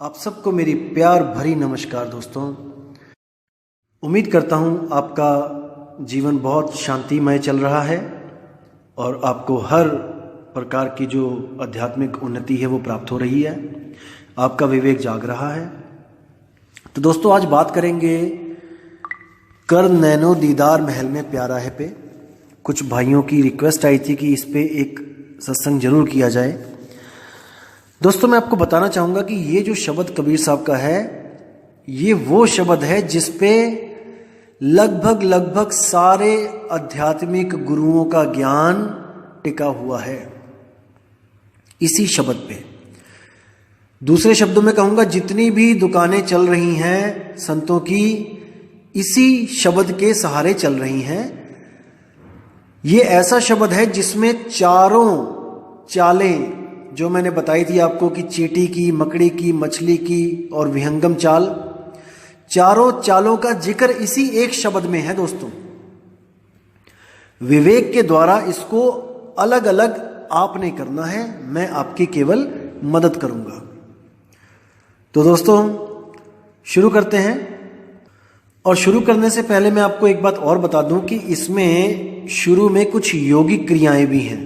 आप सबको मेरी प्यार भरी नमस्कार दोस्तों। उम्मीद करता हूँ आपका जीवन बहुत शांतिमय चल रहा है और आपको हर प्रकार की जो आध्यात्मिक उन्नति है वो प्राप्त हो रही है, आपका विवेक जाग रहा है। तो दोस्तों आज बात करेंगे कर नैनो दीदार महल में प्यारा है पे। कुछ भाइयों की रिक्वेस्ट आई थी कि इस पे एक सत्संग जरूर किया जाए। दोस्तों मैं आपको बताना चाहूँगा कि ये जो शब्द कबीर साहब का है, ये वो शब्द है जिस पे लगभग सारे आध्यात्मिक गुरुओं का ज्ञान टिका हुआ है, इसी शब्द पे। दूसरे शब्दों में कहूँगा जितनी भी दुकानें चल रही हैं संतों की, इसी शब्द के सहारे चल रही हैं। ये ऐसा शब्द है जिसमें चारों चालें जो मैंने बताई थी आपको कि चींटी की, मकड़ी की, मछली की और विहंगम चाल, चारों चालों का जिक्र इसी एक शब्द में है दोस्तों। विवेक के द्वारा इसको अलग अलग आपने करना है, मैं आपकी केवल मदद करूंगा। तो दोस्तों शुरू करते हैं। और शुरू करने से पहले मैं आपको एक बात और बता दूं कि इसमें शुरू में कुछ योगिक क्रियाएं भी हैं।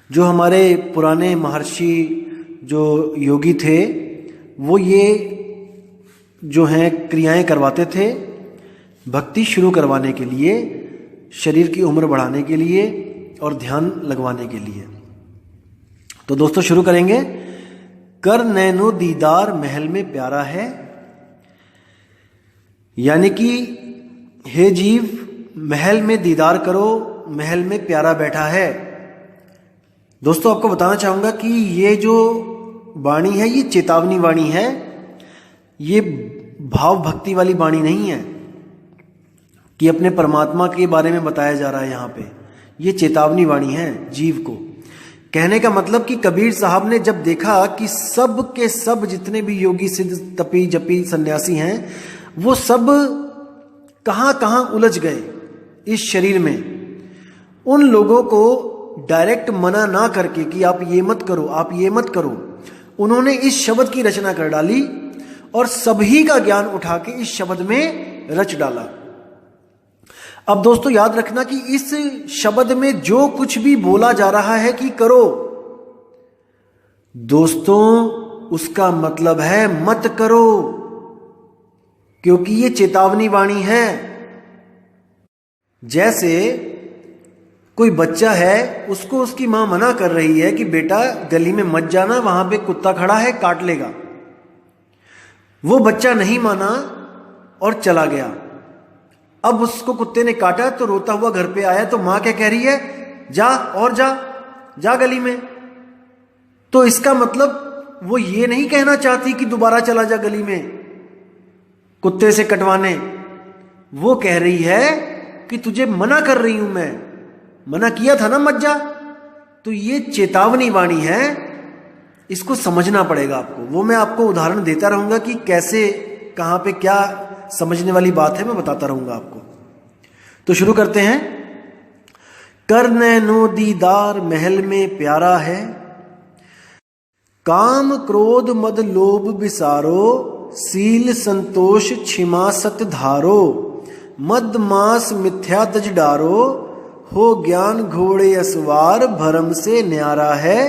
जो हमारे पुराने महर्षि जो योगी थे वो ये जो हैं क्रियाएं करवाते थे भक्ति शुरू करवाने के लिए, शरीर की उम्र बढ़ाने के लिए और ध्यान लगवाने के लिए। तो दोस्तों शुरू करेंगे। कर नैनो दीदार महल में प्यारा है, यानी कि हे जीव महल में दीदार करो, महल में प्यारा बैठा है। दोस्तों आपको बताना चाहूंगा कि ये जो वाणी है ये चेतावनी वाणी है, ये भाव भक्ति वाली वाणी नहीं है कि अपने परमात्मा के बारे में बताया जा रहा है। यहाँ पे ये चेतावनी वाणी है जीव को। कहने का मतलब कि कबीर साहब ने जब देखा कि सब के सब जितने भी योगी सिद्ध तपी जपी सन्यासी हैं वो सब कहाँ कहाँ उलझ गए इस शरीर में, उन लोगों को डायरेक्ट मना ना करके कि आप ये मत करो, आप ये मत करो, उन्होंने इस शब्द की रचना कर डाली और सभी का ज्ञान उठा के इस शब्द में रच डाला। अब दोस्तों याद रखना कि इस शब्द में जो कुछ भी बोला जा रहा है कि करो, दोस्तों उसका मतलब है मत करो, क्योंकि ये चेतावनी वाणी है। जैसे कोई बच्चा है, उसको उसकी मां मना कर रही है कि बेटा गली में मत जाना, वहां पे कुत्ता खड़ा है काट लेगा। वो बच्चा नहीं माना और चला गया। अब उसको कुत्ते ने काटा तो रोता हुआ घर पे आया, तो मां क्या कह रही है, जा और जा गली में। तो इसका मतलब वो ये नहीं कहना चाहती कि दोबारा चला जा गली में कुत्ते से कटवाने, वो कह रही है कि तुझे मना कर रही हूं, मैं मना किया था ना मत जा। तो ये चेतावनी वाणी है, इसको समझना पड़ेगा आपको। वो मैं आपको उदाहरण देता रहूंगा कि कैसे कहां पे क्या समझने वाली बात है, मैं बताता रहूंगा आपको। तो शुरू करते हैं। कर नैनो दीदार महल में प्यारा है, काम क्रोध मद लोभ विसारो, सील संतोष क्षमा सत धारो, मद मास मिथ्या तज डारो, हो ज्ञान घोड़े असवार, भरम से न्यारा है,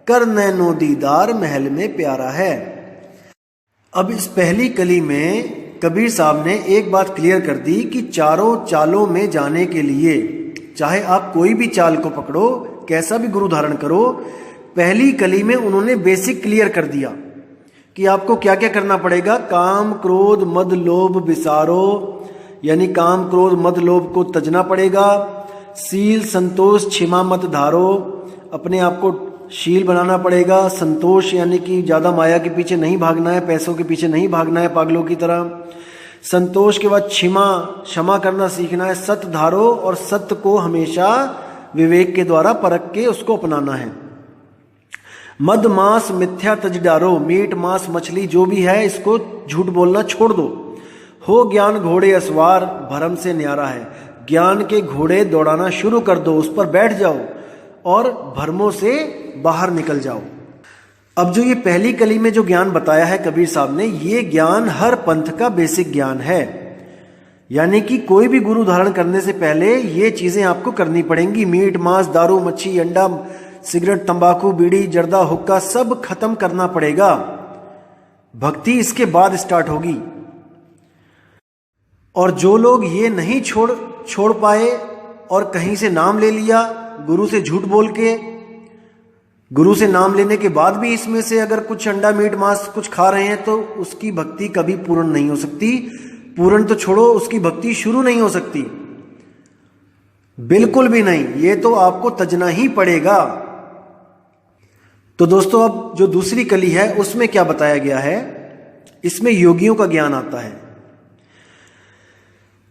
कर नैनो दीदार महल में प्यारा है। अब इस पहली कली में कबीर साहब ने एक बात क्लियर कर दी कि चारों चालों में जाने के लिए, चाहे आप कोई भी चाल को पकड़ो, कैसा भी गुरु धारण करो, पहली कली में उन्होंने बेसिक क्लियर कर दिया कि आपको क्या क्या करना पड़ेगा। काम क्रोध मद लोभ विसारो, यानी काम क्रोध मद लोभ को तजना पड़ेगा। सील संतोष क्षमा मत धारो, अपने आप को शील बनाना पड़ेगा। संतोष यानी कि ज्यादा माया के पीछे नहीं भागना है, पैसों के पीछे नहीं भागना है पागलों की तरह। संतोष के बाद क्षमा करना सीखना है। सत धारो, और सत्य को हमेशा विवेक के द्वारा परख के उसको अपनाना है। मद मांस मिथ्या तज डारो, मीट मांस मछली जो भी है इसको झूठ बोलना छोड़ दो। हो ज्ञान घोड़े असवार, भरम से न्यारा है, ज्ञान के घोड़े दौड़ाना शुरू कर दो, उस पर बैठ जाओ और भरमों से बाहर निकल जाओ। अब जो ये पहली कली में जो ज्ञान बताया है कबीर साहब ने, ये ज्ञान हर पंथ का बेसिक ज्ञान है। यानी कि कोई भी गुरु धारण करने से पहले ये चीजें आपको करनी पड़ेंगी। मीट, मांस, दारू, मच्छी, अंडा, सिगरेट, तंबाकू, बीड़ी, जर्दा, हुक्का सब खत्म करना पड़ेगा। भक्ति इसके बाद स्टार्ट होगी। और जो लोग ये नहीं छोड़ पाए और कहीं से नाम ले लिया, गुरु से झूठ बोल के, गुरु से नाम लेने के बाद भी इसमें से अगर कुछ अंडा, मीट, मांस कुछ खा रहे हैं, तो उसकी भक्ति कभी पूर्ण नहीं हो सकती। पूर्ण तो छोड़ो, उसकी भक्ति शुरू नहीं हो सकती, बिल्कुल भी नहीं। ये तो आपको तजना ही पड़ेगा। तो दोस्तों, अब जो दूसरी कली है उसमें क्या बताया गया है, इसमें योगियों का ज्ञान आता है।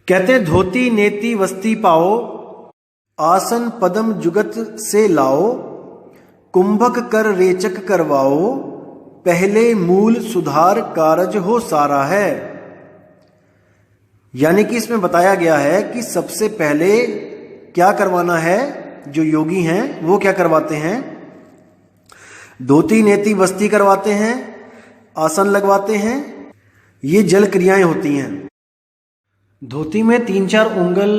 कहते हैं, धोती नेति वस्ती पाओ, आसन पदम जुगत से लाओ, कुंभक कर रेचक करवाओ, पहले मूल सुधार कारज हो सारा है। यानी कि इसमें बताया गया है कि सबसे पहले क्या करवाना है। जो योगी हैं वो क्या करवाते हैं, धोती नेति वस्ती करवाते हैं, आसन लगवाते हैं। ये जल क्रियाएं होती हैं। धोती में 3-4 उंगल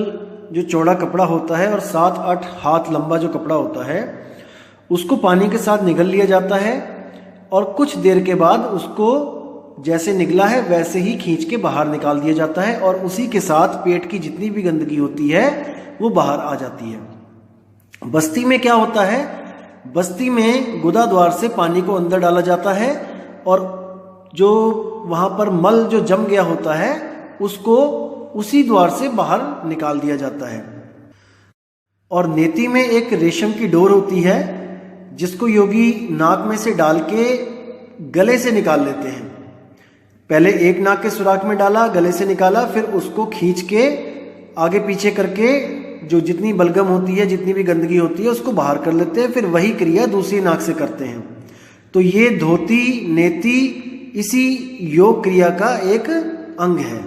जो चौड़ा कपड़ा होता है और 7-8 हाथ लंबा जो कपड़ा होता है, उसको पानी के साथ निगल लिया जाता है और कुछ देर के बाद उसको जैसे निगला है वैसे ही खींच के बाहर निकाल दिया जाता है और उसी के साथ पेट की जितनी भी गंदगी होती है वो बाहर आ जाती है। बस्ती में क्या होता है, बस्ती में गुदा द्वार से पानी को अंदर डाला जाता है और जो वहां पर मल जो जम गया होता है उसको उसी द्वार से बाहर निकाल दिया जाता है। और नेति में एक रेशम की डोर होती है जिसको योगी नाक में से डाल के गले से निकाल लेते हैं। पहले एक नाक के सुराख में डाला, गले से निकाला, फिर उसको खींच के आगे पीछे करके जो जितनी बलगम होती है, जितनी भी गंदगी होती है उसको बाहर कर लेते हैं। फिर वही क्रिया दूसरी नाक से करते हैं। तो ये धोती नेति इसी योग क्रिया का एक अंग है।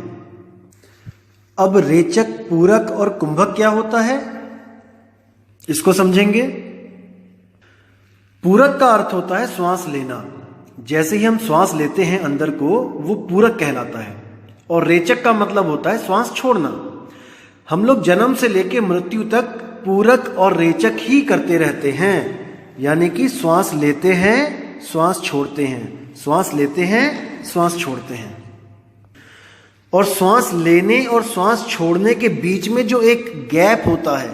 अब रेचक, पूरक और कुंभक क्या होता है, इसको समझेंगे। पूरक का अर्थ होता है श्वास लेना। जैसे ही हम श्वास लेते हैं अंदर को, वो पूरक कहलाता है। और रेचक का मतलब होता है श्वास छोड़ना। हम लोग जन्म से लेकर मृत्यु तक पूरक और रेचक ही करते रहते हैं। यानी कि श्वास लेते हैं, श्वास छोड़ते हैं, श्वास लेते हैं, श्वास छोड़ते हैं। और श्वास लेने और श्वास छोड़ने के बीच में जो एक गैप होता है,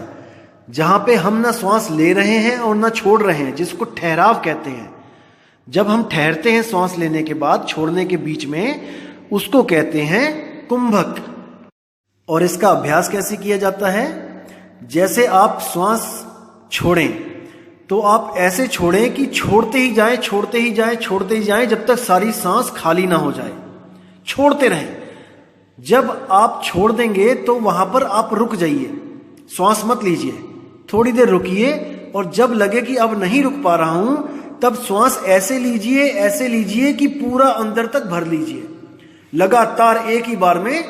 जहां पे हम ना श्वास ले रहे हैं और ना छोड़ रहे हैं, जिसको ठहराव कहते हैं। जब हम ठहरते हैं श्वास लेने के बाद, छोड़ने के बीच में, उसको कहते हैं कुंभक। और इसका अभ्यास कैसे किया जाता है, जैसे आप श्वास छोड़ें तो आप ऐसे छोड़ें कि छोड़ते ही जाएं, छोड़ते ही जाएं, छोड़ते ही जाएं, जब तक सारी सांस खाली ना हो जाए। छोड़ते रहें। जब आप छोड़ देंगे तो वहां पर आप रुक जाइए, श्वास मत लीजिए, थोड़ी देर रुकिए। और जब लगे कि अब नहीं रुक पा रहा हूं, तब श्वास ऐसे लीजिए कि पूरा अंदर तक भर लीजिए, लगातार एक ही बार में।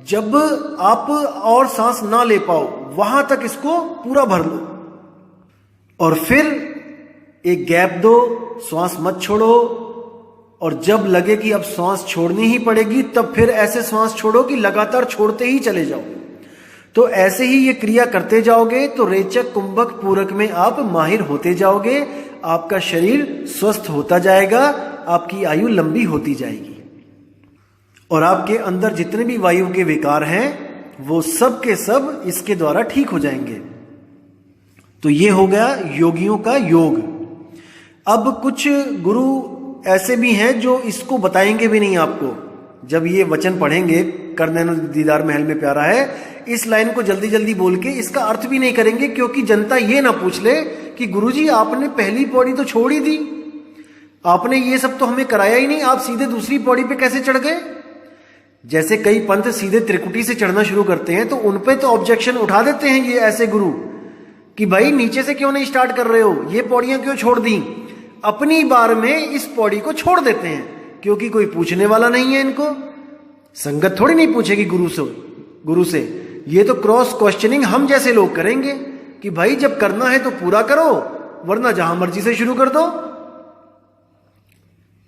जब आप और सांस ना ले पाओ वहां तक इसको पूरा भर लो और फिर एक गैप दो, श्वास मत छोड़ो। और जब लगे कि अब श्वास छोड़नी ही पड़ेगी, तब फिर ऐसे श्वास छोड़ो कि लगातार छोड़ते ही चले जाओ। तो ऐसे ही ये क्रिया करते जाओगे तो रेचक, कुंभक, पूरक में आप माहिर होते जाओगे। आपका शरीर स्वस्थ होता जाएगा, आपकी आयु लंबी होती जाएगी और आपके अंदर जितने भी वायु के विकार हैं वो सब के सब इसके द्वारा ठीक हो जाएंगे। तो ये हो गया योगियों का योग। अब कुछ गुरु ऐसे भी हैं जो इसको बताएंगे भी नहीं आपको। जब ये वचन पढ़ेंगे, कर नैनो दीदार महल में प्यारा है, इस लाइन को जल्दी जल्दी बोल के इसका अर्थ भी नहीं करेंगे, क्योंकि जनता ये ना पूछ ले कि गुरुजी आपने पहली पौड़ी तो छोड़ ही दी, आपने ये सब तो हमें कराया ही नहीं, आप सीधे दूसरी पौड़ी पे कैसे चढ़ गए। जैसे कई पंथ सीधे त्रिकुटी से चढ़ना शुरू करते हैं तो उनपे तो ऑब्जेक्शन उठा देते हैं ये ऐसे गुरु कि भाई नीचे से क्यों नहीं स्टार्ट कर रहे हो, ये पौड़ियां क्यों छोड़ दी। अपनी बार में इस पौड़ी को छोड़ देते हैं क्योंकि कोई पूछने वाला नहीं है। इनको संगत थोड़ी नहीं पूछेगी गुरु से। ये तो क्रॉस क्वेश्चनिंग हम जैसे लोग करेंगे कि भाई जब करना है तो पूरा करो, वरना जहां मर्जी से शुरू कर दो।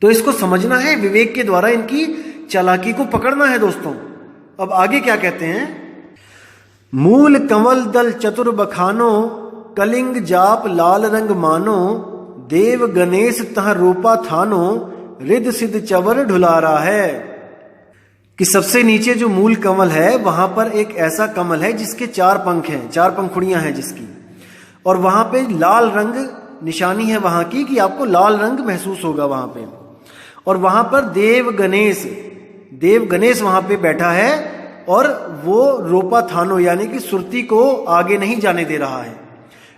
तो इसको समझना है, विवेक के द्वारा इनकी चालाकी को पकड़ना है दोस्तों। अब आगे क्या कहते हैं, मूल कंवल दल चतुर बखानो, कलिंग जाप लाल रंग मानो, देव गणेश तह रूपा थानो, रिद सिद्ध चवर ढुलारा है। कि सबसे नीचे जो मूल कमल है वहां पर एक ऐसा कमल है जिसके 4 पंख हैं, 4 पंखुड़ियां हैं जिसकी, और वहां पे लाल रंग निशानी है वहां की, कि आपको लाल रंग महसूस होगा वहां पे। और वहां पर देव गणेश वहां पे बैठा है, और वो रोपा थानो यानी कि सुरती को आगे नहीं जाने दे रहा है।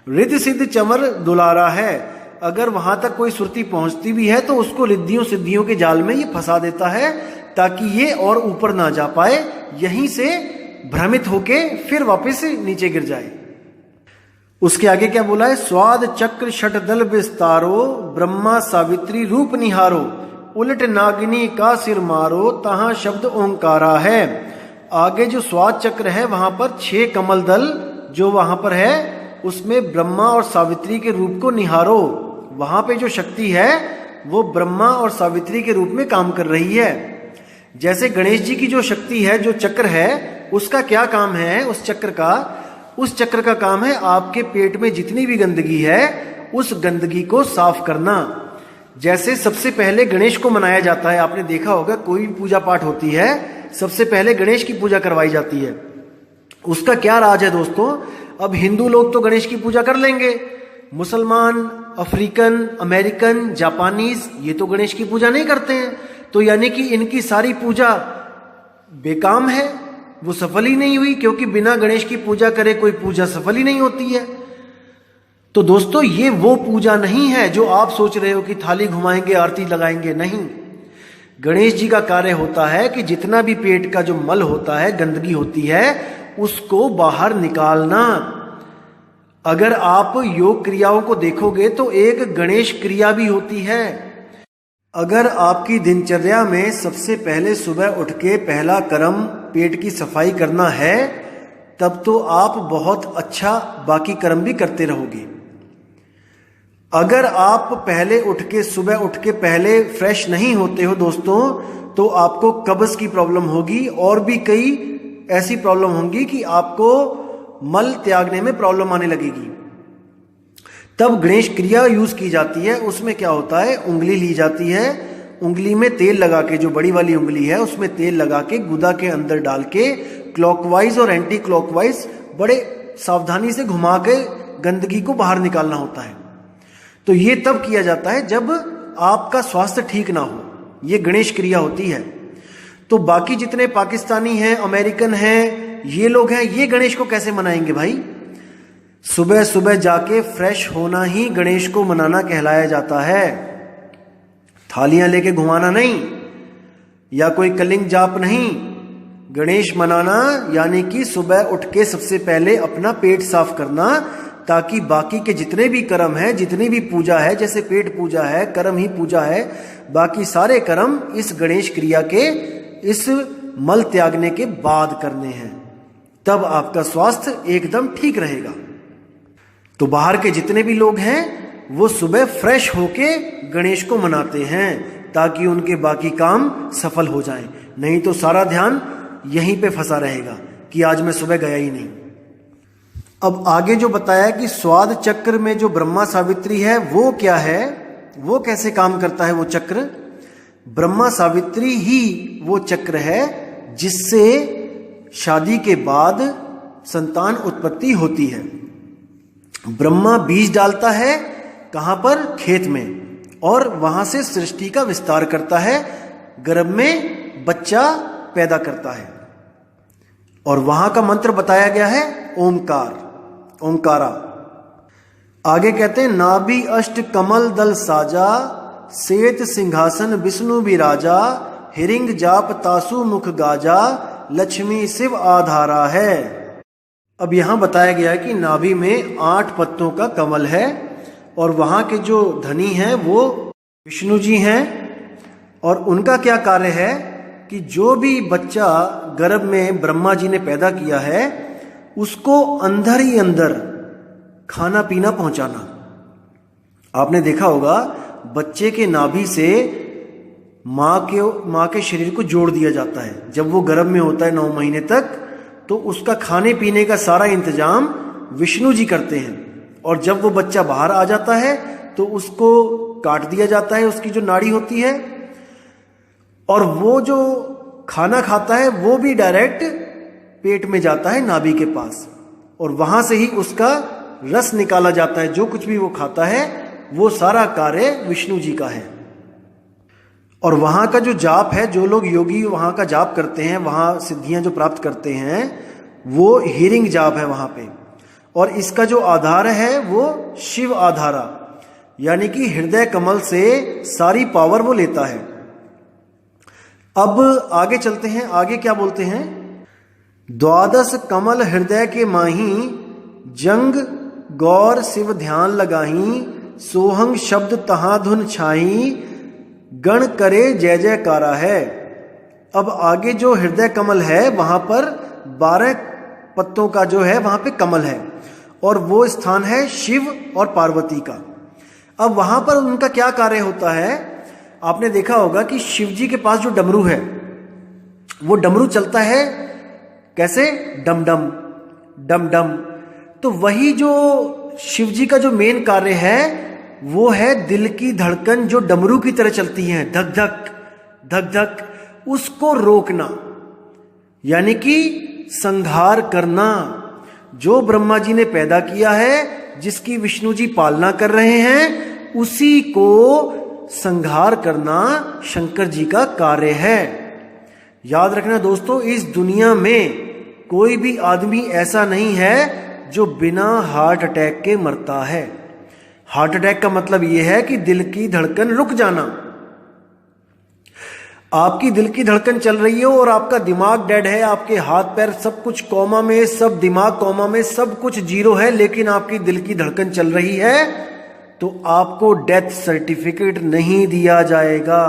रिद्ध सिद्ध चमर दुलारा है, अगर वहां तक कोई सुरती पहुंचती भी है तो उसको रिद्धियों सिद्धियों के जाल में ये फंसा देता है, ताकि ये और ऊपर ना जा पाए, यहीं से भ्रमित होके फिर वापस नीचे गिर जाए। उसके आगे क्या बोला है, स्वाद चक्र शट दल विस्तारो, ब्रह्मा सावित्री रूप निहारो, उलट नागिनी का सिर मारो, तहां शब्द ओंकारा है। आगे जो स्वाद चक्र है वहां पर 6 कमल दल जो वहां पर है, उसमें ब्रह्मा और सावित्री के रूप को निहारो। वहां पे जो शक्ति है वो ब्रह्मा और सावित्री के रूप में काम कर रही है। जैसे गणेश जी की जो शक्ति है, जो चक्र है, उसका क्या काम है, उस चक्र का काम है आपके पेट में जितनी भी गंदगी है उस गंदगी को साफ करना। जैसे सबसे पहले गणेश को मनाया जाता है, आपने देखा होगा कोई पूजा पाठ होती है सबसे पहले गणेश की पूजा करवाई जाती है। उसका क्या राज है दोस्तों, अब हिंदू लोग तो गणेश की पूजा कर लेंगे, मुसलमान, अफ्रीकन, अमेरिकन, जापानीज ये तो गणेश की पूजा नहीं करते हैं, तो यानी कि इनकी सारी पूजा बेकाम है, वो सफल ही नहीं हुई, क्योंकि बिना गणेश की पूजा करे कोई पूजा सफल ही नहीं होती है। तो दोस्तों ये वो पूजा नहीं है जो आप सोच रहे हो कि थाली घुमाएंगे आरती लगाएंगे, नहीं। गणेश जी का कार्य होता है कि जितना भी पेट का जो मल होता है, गंदगी होती है, उसको बाहर निकालना। अगर आप योग क्रियाओं को देखोगे तो एक गणेश क्रिया भी होती है। अगर आपकी दिनचर्या में सबसे पहले सुबह उठ के पहला कर्म पेट की सफाई करना है, तब तो आप बहुत अच्छा बाकी कर्म भी करते रहोगे। अगर आप सुबह उठ के पहले फ्रेश नहीं होते हो दोस्तों, तो आपको कब्ज की प्रॉब्लम होगी, और भी कई ऐसी प्रॉब्लम होंगी कि आपको मल त्यागने में प्रॉब्लम आने लगेगी। तब गणेश क्रिया यूज की जाती है। उसमें क्या होता है, उंगली ली जाती है, उंगली में तेल लगा के, जो बड़ी वाली उंगली है उसमें तेल लगा के गुदा के अंदर डाल के क्लॉकवाइज और एंटी क्लॉकवाइज बड़े सावधानी से घुमा के गंदगी को बाहर निकालना होता है। तो ये तब किया जाता है जब आपका स्वास्थ्य ठीक ना हो, ये गणेश क्रिया होती है। तो बाकी जितने पाकिस्तानी हैं, अमेरिकन हैं, ये लोग हैं, ये गणेश को कैसे मनाएंगे भाई? सुबह सुबह जाके फ्रेश होना ही गणेश को मनाना कहलाया जाता है। थालियां लेके घुमाना नहीं, या कोई कलिंग जाप नहीं। गणेश मनाना यानी कि सुबह उठ के सबसे पहले अपना पेट साफ करना, ताकि बाकी के जितने भी कर्म है, जितनी भी पूजा है, जैसे पेट पूजा है, कर्म ही पूजा है, बाकी सारे कर्म इस गणेश क्रिया के, इस मल त्यागने के बाद करने हैं। तब आपका स्वास्थ्य एकदम ठीक रहेगा। तो बाहर के जितने भी लोग हैं वो सुबह फ्रेश होके गणेश को मनाते हैं, ताकि उनके बाकी काम सफल हो जाएं। नहीं तो सारा ध्यान यहीं पे फंसा रहेगा कि आज मैं सुबह गया ही नहीं। अब आगे जो बताया कि स्वाद चक्र में जो ब्रह्मा सावित्री है वो क्या है, वो कैसे काम करता है वो चक्र? ब्रह्मा सावित्री ही वो चक्र है जिससे शादी के बाद संतान उत्पत्ति होती है। ब्रह्मा बीज डालता है कहां पर? खेत में, और वहां से सृष्टि का विस्तार करता है, गर्भ में बच्चा पैदा करता है। और वहां का मंत्र बताया गया है ओमकार, ओमकारा। आगे कहते हैं नाभि अष्ट कमल दल साजा, श्वेत सिंहासन विष्णु विराजा, हिरिंग जाप तासु मुख गाजा, लक्ष्मी शिव आधारा है। अब यहां बताया गया है कि नाभि में 8 पत्तों का कमल है, और वहां के जो धनी हैं वो विष्णु जी हैं। और उनका क्या कार्य है कि जो भी बच्चा गर्भ में ब्रह्मा जी ने पैदा किया है उसको अंदर ही अंदर खाना पीना पहुंचाना। आपने देखा होगा बच्चे के नाभि से माँ के शरीर को जोड़ दिया जाता है। जब वो गर्भ में होता है 9 महीने तक, तो उसका खाने पीने का सारा इंतजाम विष्णु जी करते हैं। और जब वो बच्चा बाहर आ जाता है तो उसको काट दिया जाता है, उसकी जो नाड़ी होती है, और वो जो खाना खाता है वो भी डायरेक्ट पेट में जाता है नाभि के पास, और वहां से ही उसका रस निकाला जाता है। जो कुछ भी वो खाता है वो सारा कार्य विष्णु जी का है। और वहां का जो जाप है, जो लोग योगी वहां का जाप करते हैं, वहां सिद्धियां जो प्राप्त करते हैं, वो हीरिंग जाप है वहां पे। और इसका जो आधार है वो शिव आधारा, यानी कि हृदय कमल से सारी पावर वो लेता है। अब आगे चलते हैं, आगे क्या बोलते हैं? 12 कमल हृदय के माही, जंग गौर शिव ध्यान लगाही, सोहंग शब्द तहां धुन छाई, गण करे जय जयकारा है। अब आगे जो हृदय कमल है वहां पर 12 पत्तों का जो है वहां पे कमल है, और वो स्थान है शिव और पार्वती का। अब वहां पर उनका क्या कार्य होता है? आपने देखा होगा कि शिव जी के पास जो डमरू है, वो डमरू चलता है कैसे? डम डम डम डम। तो वही जो शिव जी का जो मेन कार्य है वो है दिल की धड़कन जो डमरू की तरह चलती है, धक धक धक धक, उसको रोकना, यानी कि संहार करना। जो ब्रह्मा जी ने पैदा किया है, जिसकी विष्णु जी पालना कर रहे हैं, उसी को संहार करना शंकर जी का कार्य है। याद रखना दोस्तों, इस दुनिया में कोई भी आदमी ऐसा नहीं है जो बिना हार्ट अटैक के मरता है। हार्ट अटैक का मतलब यह है कि दिल की धड़कन रुक जाना। आपकी दिल की धड़कन चल रही है और आपका दिमाग डेड है, आपके हाथ पैर सब कुछ कोमा में, सब दिमाग कोमा में, सब कुछ जीरो है, लेकिन आपकी दिल की धड़कन चल रही है, तो आपको डेथ सर्टिफिकेट नहीं दिया जाएगा।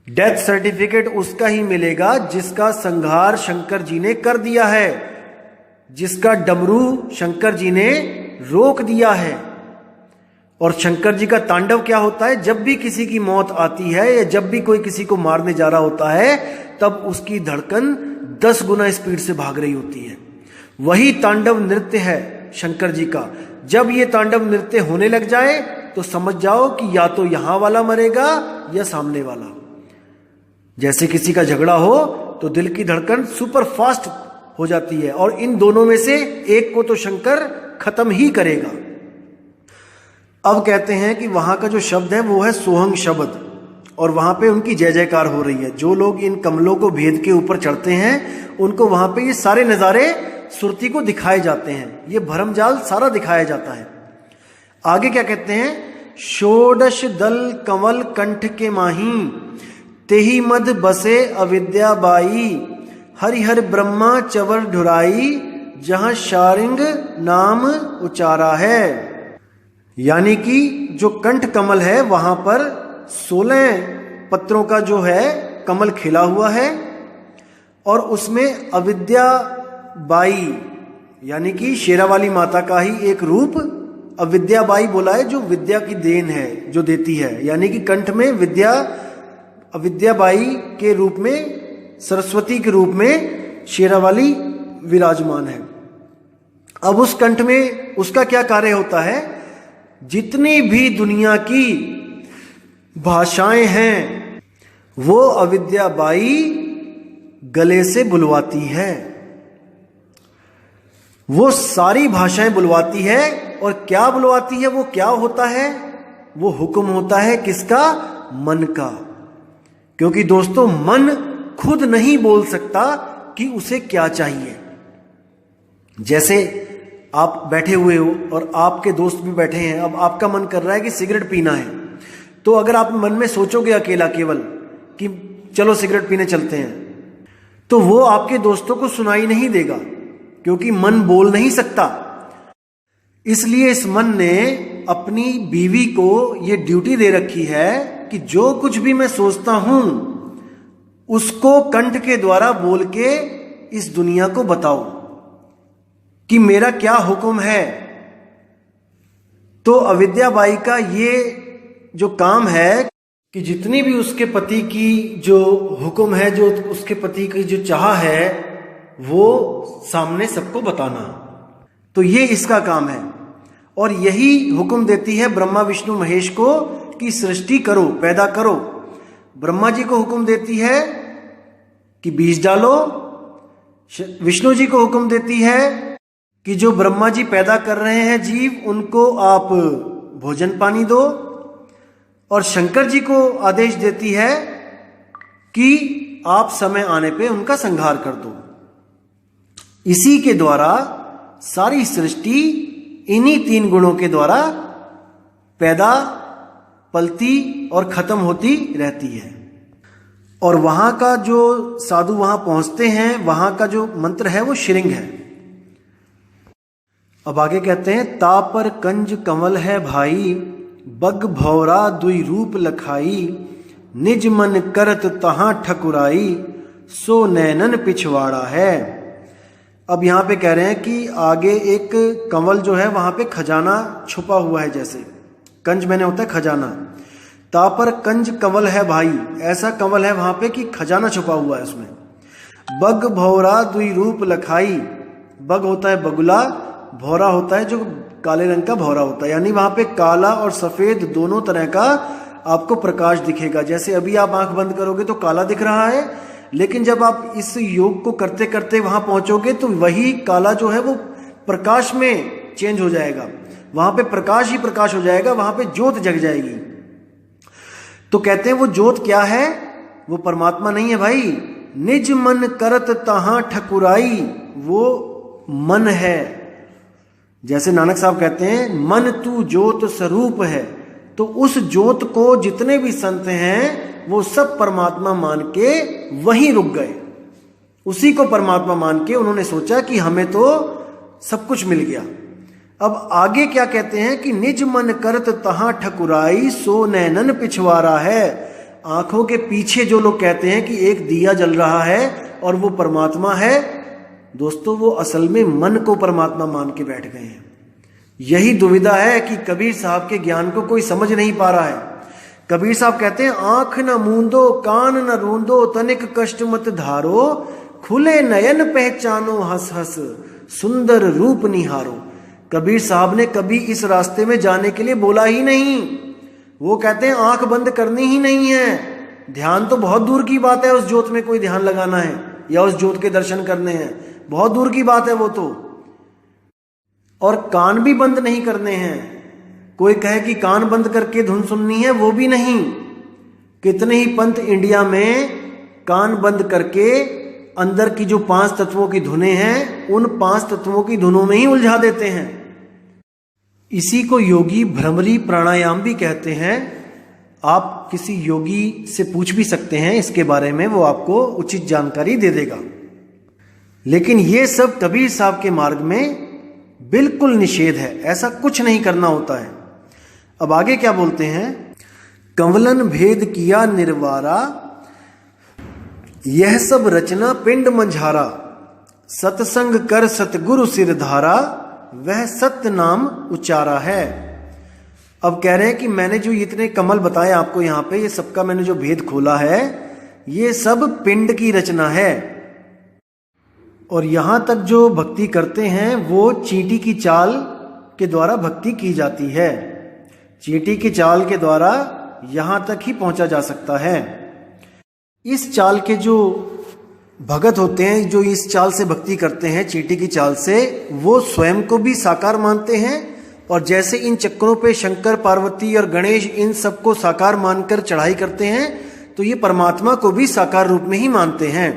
डेथ सर्टिफिकेट उसका ही मिलेगा जिसका संहार शंकर जी ने कर दिया है, जिसका डमरू शंकर जी ने रोक दिया है। और शंकर जी का तांडव क्या होता है? जब भी किसी की मौत आती है या जब भी कोई किसी को मारने जा रहा होता है, तब उसकी धड़कन 10 गुना स्पीड से भाग रही होती है। वही तांडव नृत्य है शंकर जी का। जब ये तांडव नृत्य होने लग जाए तो समझ जाओ कि या तो यहां वाला मरेगा या सामने वाला। जैसे किसी का झगड़ा हो तो दिल की धड़कन सुपर फास्ट हो जाती है, और इन दोनों में से एक को तो शंकर खत्म ही करेगा। अब कहते हैं कि वहां का जो शब्द है वो है सोहंग शब्द, और वहां पे उनकी जय जयकार हो रही है। जो लोग इन कमलों को भेद के ऊपर चढ़ते हैं, उनको वहां पे ये सारे नजारे सुरती को दिखाए जाते हैं, ये भरमजाल सारा दिखाया जाता है। आगे क्या कहते हैं? षोडश दल कंवल कंठ के माही, तेहि मद बसे अविद्या बाई, हरिहर ब्रह्मा चवर ढुराई, जहां शारिंग नाम उचारा है। यानी कि जो कंठ कमल है वहां पर 16 पत्रों का जो है कमल खिला हुआ है, और उसमें अविद्या बाई यानी कि शेरावाली माता का ही एक रूप अविद्या बाई बोला है, जो विद्या की देन है, जो देती है। यानी कि कंठ में विद्या, अविद्या बाई के रूप में, सरस्वती के रूप में शेरावाली विराजमान है। अब उस कंठ में उसका क्या कार्य होता है? जितनी भी दुनिया की भाषाएं हैं वो अविद्या बाई गले से बुलवाती है, वो सारी भाषाएं बुलवाती है। और क्या बुलवाती है? वो क्या होता है? वो हुक्म होता है किसका? मन का। क्योंकि दोस्तों मन खुद नहीं बोल सकता कि उसे क्या चाहिए। जैसे आप बैठे हुए हो और आपके दोस्त भी बैठे हैं, अब आपका मन कर रहा है कि सिगरेट पीना है, तो अगर आप मन में सोचोगे अकेला केवल कि चलो सिगरेट पीने चलते हैं, तो वो आपके दोस्तों को सुनाई नहीं देगा, क्योंकि मन बोल नहीं सकता। इसलिए इस मन ने अपनी बीवी को ये ड्यूटी दे रखी है कि जो कुछ भी मैं सोचता हूं उसको कंठ के द्वारा बोल के इस दुनिया को बताओ कि मेरा क्या हुक्म है। तो अविद्या बाई का ये जो काम है कि जितनी भी उसके पति की जो हुक्म है, जो उसके पति की जो चाह है, वो सामने सबको बताना। तो ये इसका काम है। और यही हुक्म देती है ब्रह्मा विष्णु महेश को कि सृष्टि करो, पैदा करो। ब्रह्मा जी को हुक्म देती है कि बीज डालो, विष्णु जी को हुक्म देती है कि जो ब्रह्मा जी पैदा कर रहे हैं जीव, उनको आप भोजन पानी दो, और शंकर जी को आदेश देती है कि आप समय आने पे उनका संहार कर दो। इसी के द्वारा सारी सृष्टि इन्हीं 3 गुणों के द्वारा पैदा, पलती और खत्म होती रहती है। और वहां का जो साधु वहां पहुंचते हैं, वहां का जो मंत्र है वो श्रृंग है। अब आगे कहते हैं, तापर कंज कंवल है भाई, बग भौरा दुई रूप लखाई, निज मन करत तहां ठकुराई, सो नैनन पिछवाड़ा है। अब यहां पे कह रहे हैं कि आगे एक कंवल जो है वहां पे खजाना छुपा हुआ है। जैसे कंज मैंने होता है खजाना, तापर कंज कंवल है भाई, ऐसा कंवल है वहां पे कि खजाना छुपा हुआ है उसमें। बग भौरा दुई रूप लखाई, बग होता है बगुला, भौरा होता है जो काले रंग का भौरा होता है, यानी वहां पे काला और सफेद दोनों तरह का आपको प्रकाश दिखेगा। जैसे अभी आप आंख बंद करोगे तो काला दिख रहा है, लेकिन जब आप इस योग को करते करते वहां पहुंचोगे तो वही काला जो है वो प्रकाश में चेंज हो जाएगा, वहां पे प्रकाश ही प्रकाश हो जाएगा, वहां पे ज्योत जग जाएगी। तो कहते हैं वो ज्योत क्या है? वो परमात्मा नहीं है भाई। निज मन करत तहां ठकुराई, वो मन है। जैसे नानक साहब कहते हैं, मन तू ज्योत स्वरूप है। तो उस ज्योत को जितने भी संत हैं वो सब परमात्मा मान के वहीं रुक गए। उसी को परमात्मा मान के उन्होंने सोचा कि हमें तो सब कुछ मिल गया। अब आगे क्या कहते हैं कि निज मन करत तहां ठकुराई, सो नैनन पिछवाड़ा है। आंखों के पीछे जो लोग कहते हैं कि एक दिया जल रहा है और वो परमात्मा है, दोस्तों वो असल में मन को परमात्मा मान के बैठ गए हैं। यही दुविधा है कि कबीर साहब के ज्ञान को कोई समझ नहीं पा रहा है। कबीर साहब कहते हैं, आंख न मूंदो कान न रूंदो, तनिक कष्ट मत धारो, खुले नयन पहचानो हंस हंस, सुंदर रूप निहारो। कबीर साहब ने कभी इस रास्ते में जाने के लिए बोला ही नहीं। वो कहते हैं आंख बंद करनी ही नहीं है। ध्यान तो बहुत दूर की बात है, उस ज्योत में कोई ध्यान लगाना है या उस ज्योत के दर्शन करने हैं, बहुत दूर की बात है वो तो। और कान भी बंद नहीं करने हैं। कोई कहे कि कान बंद करके धुन सुननी है, वो भी नहीं। कितने ही पंथ इंडिया में कान बंद करके अंदर की जो 5 तत्वों की धुनें हैं, उन 5 तत्वों की धुनों में ही उलझा देते हैं। इसी को योगी भ्रमरी प्राणायाम भी कहते हैं। आप किसी योगी से पूछ भी सकते हैं इसके बारे में, वो आपको उचित जानकारी दे देगा। लेकिन ये सब कबीर साहब के मार्ग में बिल्कुल निषेध है, ऐसा कुछ नहीं करना होता है। अब आगे क्या बोलते हैं, कंवलन भेद किया निर्वारा, यह सब रचना पिंड मंझारा, सतसंग कर सतगुरु सिरधारा, वह सत्य नाम उच्चारा है। अब कह रहे हैं कि मैंने जो इतने कमल बताए आपको यहाँ पे, ये सबका मैंने जो भेद खोला है, ये सब पिंड की रचना है। और यहां तक जो भक्ति करते हैं वो चींटी की चाल के द्वारा भक्ति की जाती है। चींटी की चाल के द्वारा यहां तक ही पहुंचा जा सकता है। इस चाल के जो भगत होते हैं, जो इस चाल से भक्ति करते हैं, चींटी की चाल से, वो स्वयं को भी साकार मानते हैं। और जैसे इन चक्रों पे शंकर, पार्वती और गणेश इन सबको साकार मानकर चढ़ाई करते हैं, तो ये परमात्मा को भी साकार रूप में ही मानते हैं।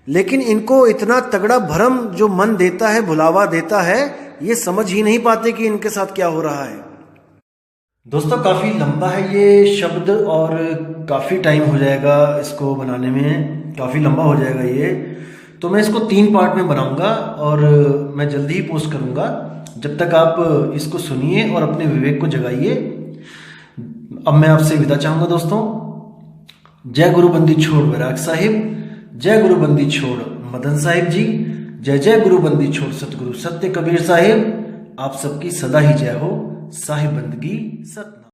लेकिन इनको इतना तगड़ा भ्रम जो मन देता है, भुलावा देता है, ये समझ ही नहीं पाते कि इनके साथ क्या हो रहा है। दोस्तों काफ़ी लंबा है ये शब्द और काफ़ी टाइम हो जाएगा इसको बनाने में, काफ़ी लंबा हो जाएगा ये। तो मैं इसको 3 पार्ट में बनाऊंगा और मैं जल्दी ही पोस्ट करूंगा। जब तक आप इसको सुनिए और अपने विवेक को जगाइए। अब मैं आपसे विदा चाहूंगा दोस्तों। जय गुरु बंदी छोड़ वैराग साहिब, जय गुरु बंदी छोड़ मदन साहिब जी, जय जय गुरु बंदी छोड़ सतगुरु सत्य कबीर साहिब। आप सबकी सदा ही जय हो। साहिब बंदगी सतनाम।